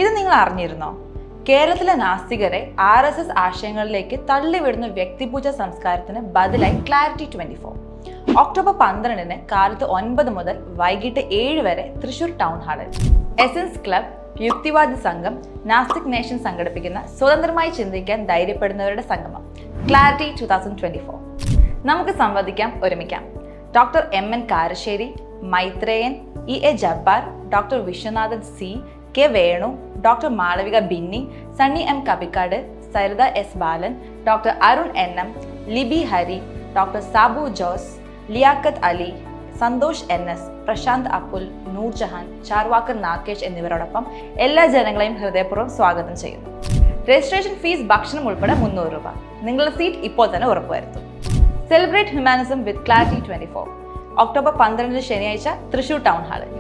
ഇത് നിങ്ങൾ അറിഞ്ഞിരുന്നോ? കേരളത്തിലെ നാസ്തികരെ RSS ആശയങ്ങളിലേക്ക് തള്ളിവിടുന്ന വ്യക്തിപൂജ സംസ്കാരത്തിന് ബദലായി ക്ലാരിറ്റി 24 ഒക്ടോബർ 12 കാലത്ത് 9 മുതൽ വൈകിട്ട് 7 വരെ തൃശൂർ ടൗൺ ഹാളിൽ എസൻസ് ക്ലബ്, യുക്തിവാദി സംഘം, നാസ്തിക് നേഷൻ സംഘടിപ്പിക്കുന്ന സ്വതന്ത്രമായി ചിന്തിക്കാൻ ധൈര്യപ്പെടുന്നവരുടെ സംഗമം ക്ലാരിറ്റി 2024. നമുക്ക് സംവദിക്കാം, ഒരുമിക്കാം. Doctor MN Karassery, Maitreyan, EA Jabbar, doctor Viswanathan C, K Venu, doctor Malavika Binny, Sunny M Kabikkad, Saritha S Balan, doctor Arun NM, Libi Hari, doctor Sabu Jose, Liyakhat Ali, Santhosh NS, Prasanth Appul, Noorjahan, Charvakar Nagesh എന്നിവരോടൊപ്പം എല്ലാ ജനങ്ങളെയും ഹൃദയപൂർവ്വം സ്വാഗതം ചെയ്യുന്നു. രജിസ്ട്രേഷൻ ഫീസ് ഭക്ഷണം ഉൾപ്പെടെ 300 രൂപ. നിങ്ങളുടെ സീറ്റ് ഇപ്പോൾ തന്നെ ഉറപ്പുവരുത്തും. Celebrate humanism with clarity 24 October 12 ശനിയാഴ്ച തൃശൂർ ടൗൺ ഹാളിൽ.